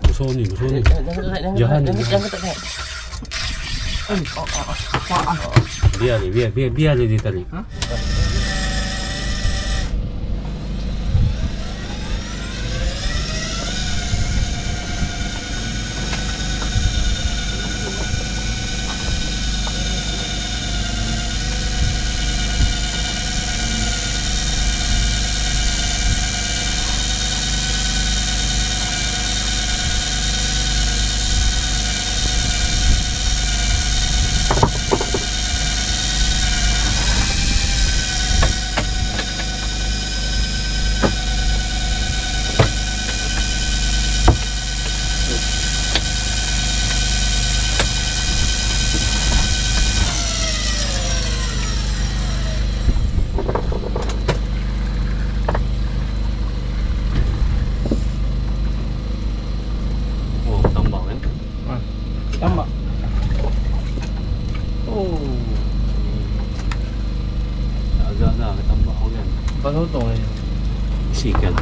Musuh ni. Jangan tarik. Biar dia tarik. Tambak. Oh. Agak dah tambak kan. Pasal tong ni. Isikan.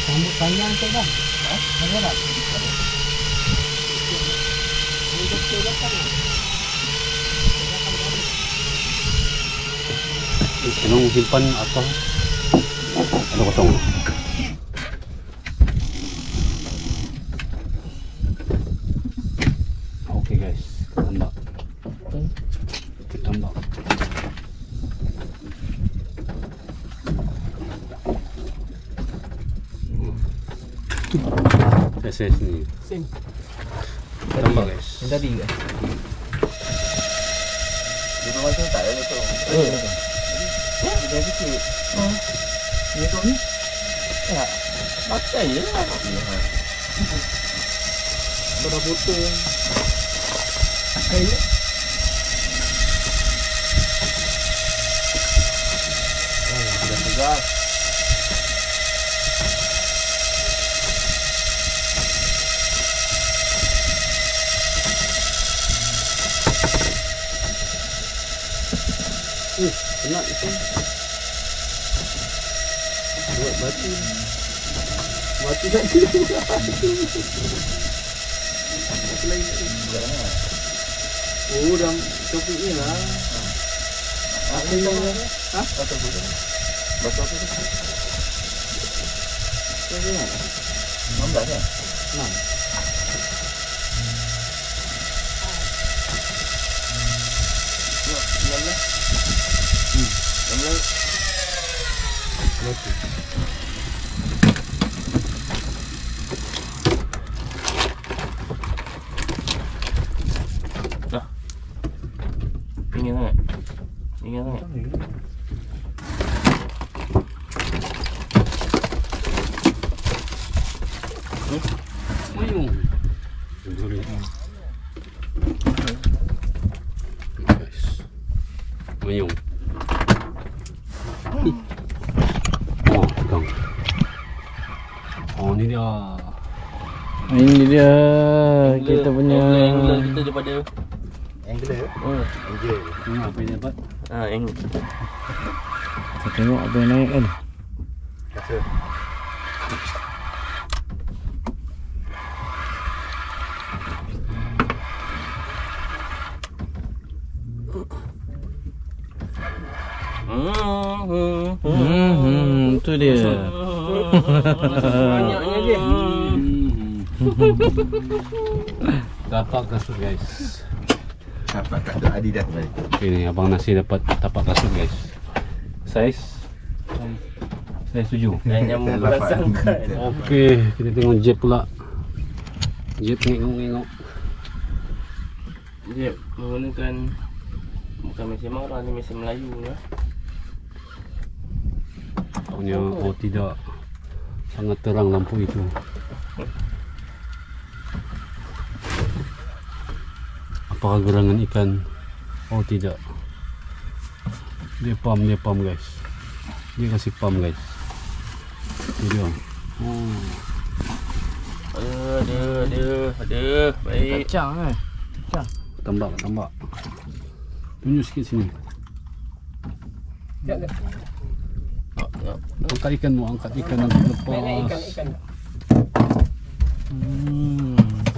Rambut panjang tu dah. Ada tak? Anong simpan atau ano kosong? Okay guys, tambak. Tambak. Tes ni. Sini. Tambak guys. Yang tadi ke? Di bawah tu tak ada tu. Dia kecil. Ni tu ni. Ya. Makan je lah. Berapa botol? Kayu. Sudah tegas. Kena itu. Buat batu. Batu tak kena. Batu lain ni. Oh, dalam topik ni lah. Apa yang ni? Ha? Batu apa? Batu apa? Ini kan? 16 kan? 6. Dah. Pingin sangat. Pingin sangat. Mayung. Mayung. Oh, pegang. Oh, ni dia. Ini dia kita punya angler kita daripada Angler. Angel. Tengok apa yang dapat. angler. kita tengok apa yang naik kan. Rasa. Tu dia. Banyaknya dia. Tapak kasut guys. Dapat kat Adidas balik. Okay, ni abang Nasir dapat tapak kasut guys. Saiz 7. Yang memperasangkan. Okey, kita tengok Jeb pula. Jeb tengok. Dia menggunakan bukan mesin marah ni, mesin Melayu ni. Punya oh tidak. Sangat terang lampu itu. Apakah gerangan ikan? Oh tidak. Dia pam guys. Dia kasih pam guys. Ini dia. Oh. Ada. Baik. Kacang kan. Tambak. Tunjuk sikit sini. Angkat ikan mu, angkat ikan nanti lepas.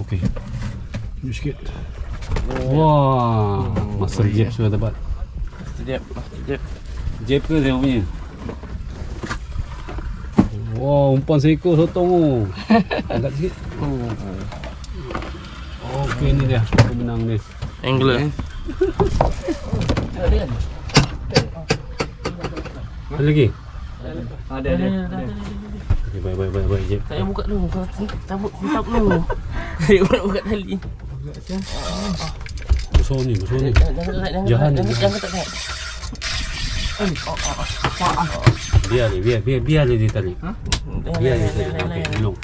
Okey. Tunjuk sikit. Wah, master jeb sudah dapat. Jeb. Jeb ke saya punya? Wow, umpan seekor sotong tu. Angkat sikit. Okey, ni dia pemenang dia. Angler. Ada lagi? Ada. Okay, baik Jeb. Saya buka dulu. Cabut dulu. Saya buka tali. Besar ni. Jangan tak. Biar dia di tali. Biar dia tali. Okey, belum.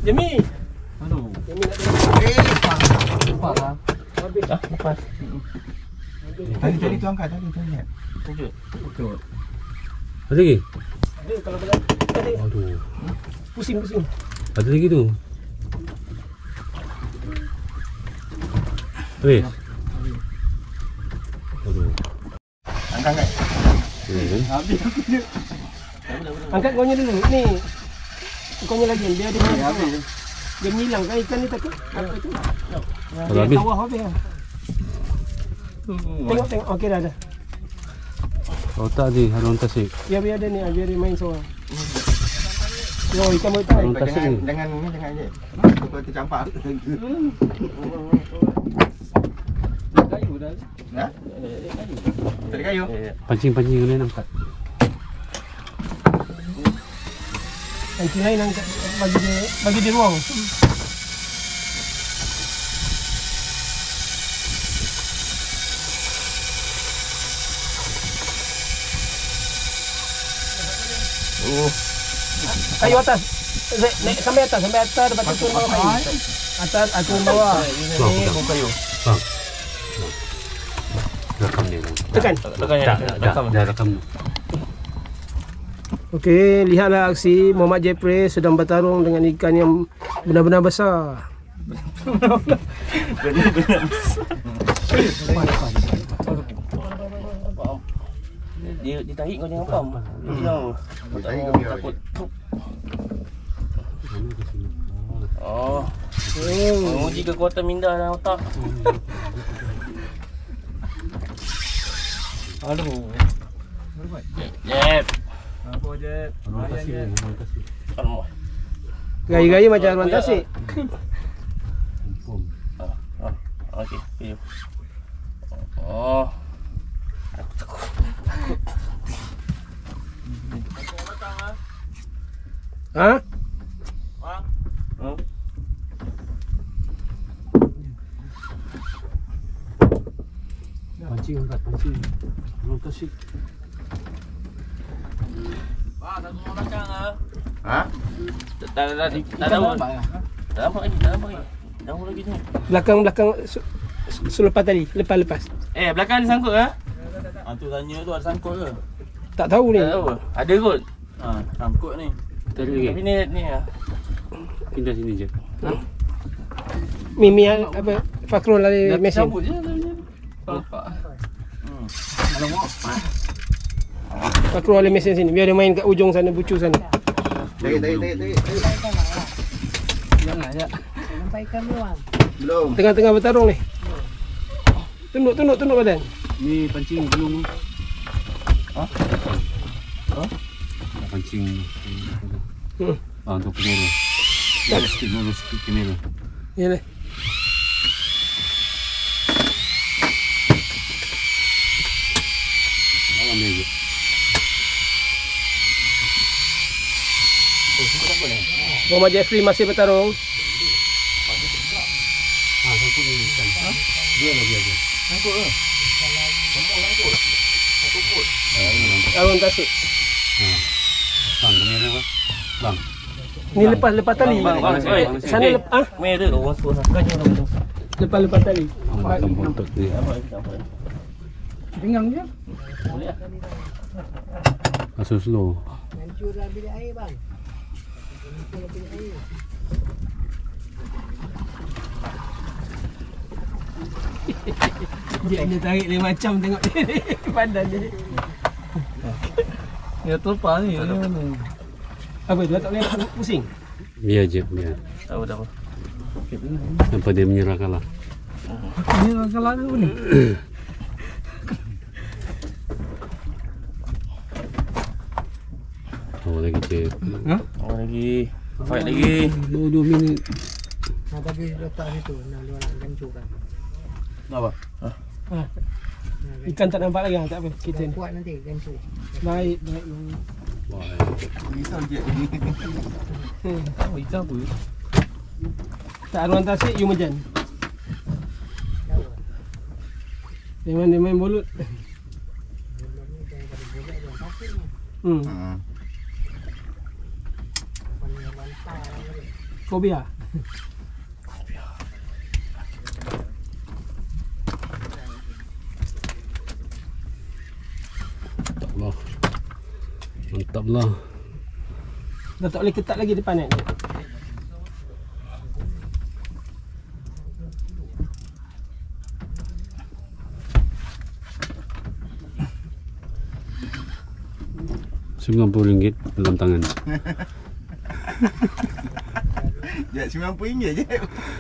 Jemi. Aduh. Lepas. Tali tu angkat, tali tu angkat. Ada lagi? Ada kalau boleh. Aduh. Pusing. Ada lagi tu. Habis? Aduh. Angkat. Habis aku dia. Angkat kau dulu. Ni. Kau lagi dia ada habis. Dia hilang kan ikan ni takut. Apa tu? Kalau habis. Tawah habis. Tengok. Okey dah. Oh tak ada harun tasik. Biar dia ni, biar dia main seorang. Yo, ikan boleh tarik. Jangan je. Kau tercampak. Kayu dah. Ha? Tak ada kayu. Pancing lain angkat. Pancing lain angkat bagi dia ruang. Kayu atas. Naik sampai atas lepas tu turun bawah kayu. Atas turun bawah. Ni bukan kayu. Bang. Rekam dia. Tekan. Dah rekam. Okey, lihatlah aksi Muhammad Jeffrey sedang bertarung dengan ikan yang benar-benar besar. Dia tarik kau jangan pam. Dia tarik kau takut. Menguji kekuatan minda dalam otak. Aduh. Jeb. Apa Jeb? Gaya-gaya macam Arman Tasik. Okey, video. Ha? Pancing angkat. Harun tasik. Tak semua belakang ah. Ha? Tak nampak lagi. Jauh lagi ni. Belakang selepas tadi, lepas. Belakang ada sangkut ah? Tu tanya tu ada sangkut ke? Tak tahu ni. Tak tahu. Ada kot. Sangkut ni. Tadi lagi. Tapi ni ah. Pindah sini je. Mimi apa Fakrul lari mesin. Cabut je nampak. Alamak. Fakrul lari mesin sini. Biar dia main kat ujung sana, bucu sana. Tarik. Jangan je. Sampaikan belum? Belum. Tengah-tengah bertarung ni. Tunduk badan. Ni pancing belum. Pancing. Untuk kamera. Sikit kamera. Yalah. Lawan dia je. Muhammad Jeffrey masih bertarung. Sangkut ni kan. Biar. Sangkut ke? Arun Tasik. Bang, kamera apa? Bang. Ni lepas tali. Sana lepas Merah orang suruh lepas tali. Bontot dia. Pinggang je. Masuk slow. Hancur dah bilik air bang. Hancur bilik air. Dia tarik dia macam tengok dia ni. Badan dia. Dia terlepas ni. Dia mana? Apa dia tak boleh pusing? Biar je, biar. Tak apa. Sampai dia menyerah kalah. Ini kalah ke ni? Oh lagi cik. Oh lagi. Fight lagi. 2 minit. Nah, tapi letak situ. Nah, dia orang gancurkan. Apa? Ikan tak nampak lagi, tak apa. Kita ni. Kuat nanti gancur. Baik. Risau je. Ikan apa? Tak aruan tasik, you mejan. Dia main bolut. Fobia. Allah. Mantap lah. Dah tak boleh ketat lagi depan net. RM90 dalam tangan. Jep RM90 je.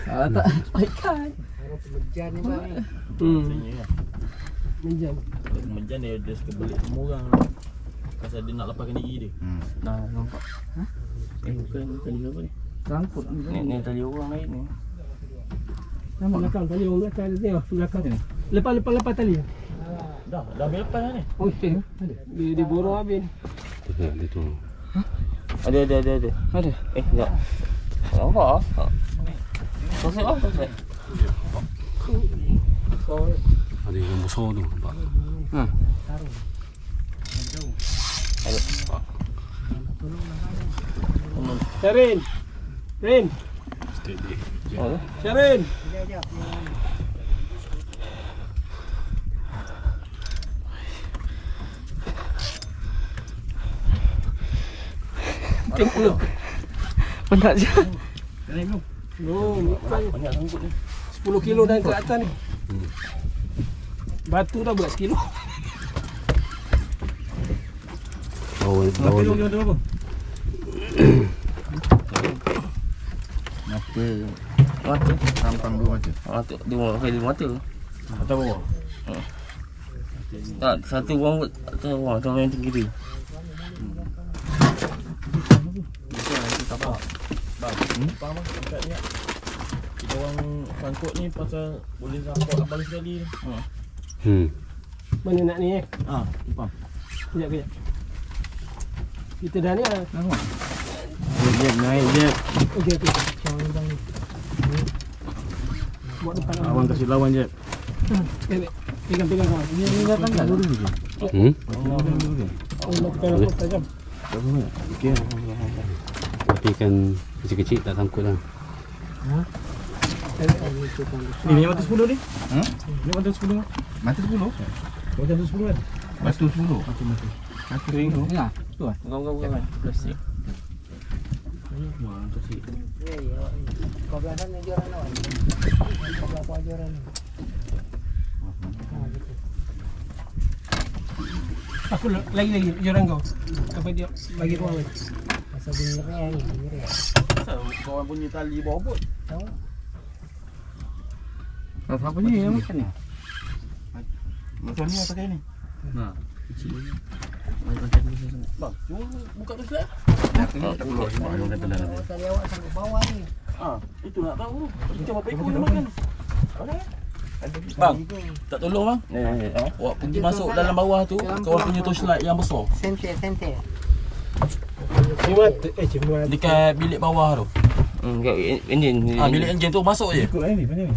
Tak. Ikan. Orang pemejan ni bang. Mejan. Mejan dia suka belik semua orang. Pasal dia nak lepaskan diri dia. Nah, nampak. Bukan tali apa ni? Rangkut ni tali orang lain ni. Nampak belakang tali orang belakang ni tengok belakang ni. Lepas tali. Dah habis lepas dah ni. Oh, ada. Dia borong habis. Dia tu. Ada. Ada. Sekejap. Nampak ah? Sosek ah, sosek. Ada yang besar tu nampak. Syarin. Rin. Steady. Syarin. Tengok. Penat je. Oh, Banyak sangkut ni. 10 kilo dah ke atas ni. Batu dah berat kilo. Bawa apa? Mata. Tampang 2 mata. Dua mata. atas bawah. Tak, satu orang atas bawah, satu yang kiri. Bang, dekat ni. Kita orang sangkut ni pasal boleh sangkut abang sekali ni. Mana nak ni Faham. Kejap. Kita dah ni lah. Jep, naik jep. Okey. Buat depan Abang kasih lawan jep. Pegang kawan. Ini datang tak dulu je. Oh, nak tekan aku tajam. Okey. Tapi kan kecil-kecil tak sangkut lah. Ni mata 10 ni. Ni mata 10. Mata 10? Mata 10 kan? Batu 10. Mata ring tu. Ya, tu ah. Bukan plastik. Kau belah sana jualan lawan. Kau belah apa jualan ni? Aku lagi joran kau. Apa dia bagi ruang lagi. Pasal bunyi ni. Kawan punya tali bawah pun. Tahu? Siapa ni yang makan ni? Macam ni pakai ni. Bang, cuma buka tu slide. Tak perlu orang kata dalam. Oh, tali awak sampai bawah ni. Itu nak tahu tu. Macam apa ikut dia makan. Bang, tak tolong bang. Awak pergi masuk dalam bawah tu, kawan punya torchlight yang besar. Senter. Cuma Dekat bilik bawah tu. Dekat enjin. Bilik enjin tu masuk je. Ikut ni, mana ni?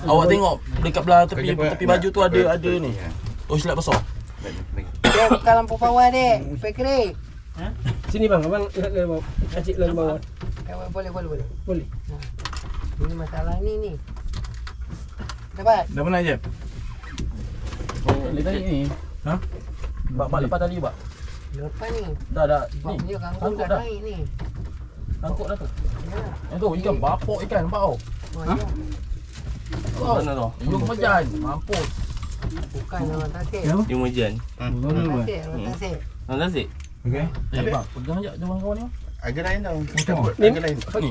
Awak tengok dekat belah tepi baju tu ada ni. Torchlight besar. Dia buka lampu bawah dek. Fikri. sini bang, abang lihat dari bawah. Acik dari bawah. Boleh. Boleh. Ini masalah ni. Dapat. Dah pernah jep? Boleh tarik ni. Bak lepas tali bak. Lepas ni. Dah. Bak Ni. dia kangkung Sangkut dah dah. naik ni. Sangkut dah tu. Ya. Yang tu ikan bapok ikan nampak kau. Oh, ya. Mana tu? Belum kemejan. Mampus. Bukan orang tasik. Dia kemejan. Orang tasik, orang tasik. Mana tasik? Okey. Bang, pegang je kawan-kawan ni. Agak lain tau. Ni. Agak lain. Ni.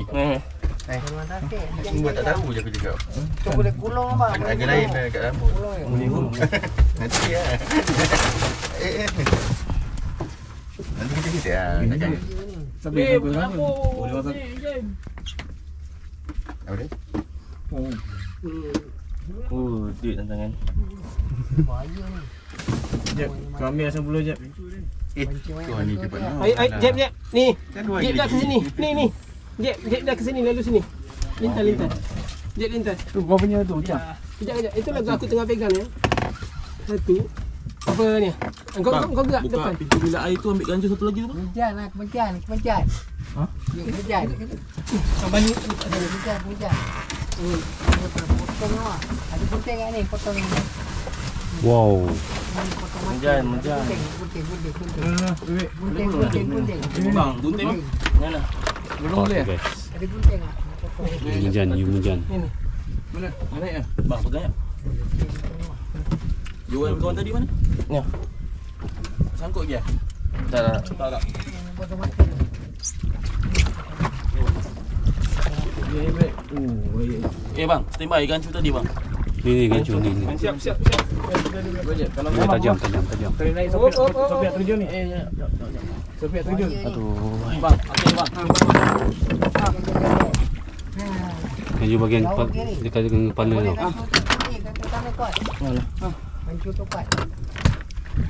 Orang tasik. Semua tak tahu je aku cakap. Tu boleh gulung bang. Agak lain lah kat rambut. Gulung. Nanti lah. Nanti kita lah. Takkan. Sampai aku rasa. Boleh masak. Apa dia? Oh, duit tangan. Bahaya ni. Jap, kau ambil asam bulu jap. Kau ni cepat nak. Ai, jap. Ni. Kan dua Jap lagi. dah ke sini. Ni. Jap dah ke sini, lalu sini. Lintas. Jap lintas. Tu kau punya tu, jap. Kejap. Itu lagu aku tengah pegang ya. Satu. Apa ni? Kau gerak Buka depan. pintu bilik air tu, ambil ganja satu lagi tu. Kemenjan lah, kemenjan. Ha? Ya, kemenjan. Sampai ni. Kemenjan. Potong awak. Ada gunting kat ni, potong ni. Wow. Potong Kemenjan. Gunting. Bang, gunting. Mana? Belum boleh. Guys. Ada gunting ah. Potong. Hujan. Mana? Mana ya? Bang, pegang ya. Jual kawan tadi mana? Ni. Sangkut je. Tak. Potong mati. Bang, standby gancu tadi bang. Ni gancu ni. Siap. Kalau Ni tajam. Kali naik sopiak terjun ni. Sopiak terjun. Aduh. Bang, okey bang. Gancu bagian dekat dengan kepala tau. Bancu topat.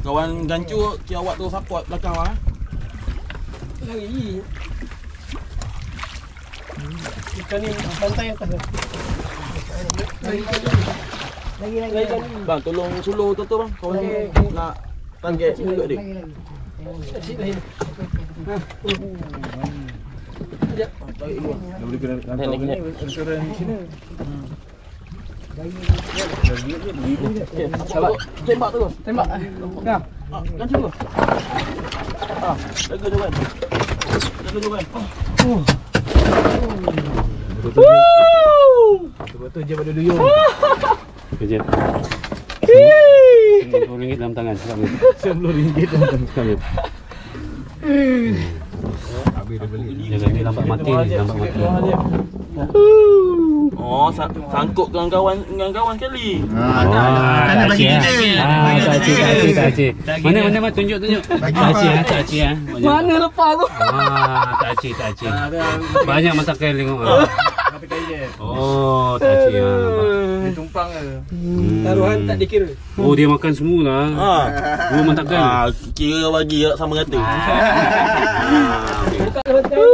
Kawan gancu, kira awak tu support belakang lah. Lagi. Ikan ni pantai atas. Lagi. Bang, tolong suluh tu bang. Kawan tu nak target mulut dia. Asyik lain. Tarik dulu. Dah boleh kena Naik lagi. restoran di sini. Sabar. Tembak terus. Tembak. Dah. Gancu tu. Jaga jawan. Betul je pada duyung. Kejap. RM10 dalam tangan sekarang. RM10 dalam tangan. Sekarang. Habis dah balik. Jangan ni lambat mati ni, lambat mati. Oh, sangkut kawan-kawan sekali. Tak cik. Mana tunjuk. Tak cik. Mana lepas tu? Tak cik. Banyak mata kail tengok. Tapi kain je. Oh, tak cik. Dia tumpang ke. Taruhan tak dikira. Oh, dia makan semualah. Dua mata kail. Kira bagi sama rata. Buka hotel.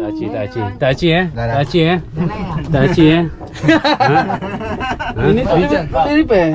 Tak cik. Tak cik. Ini tak repair.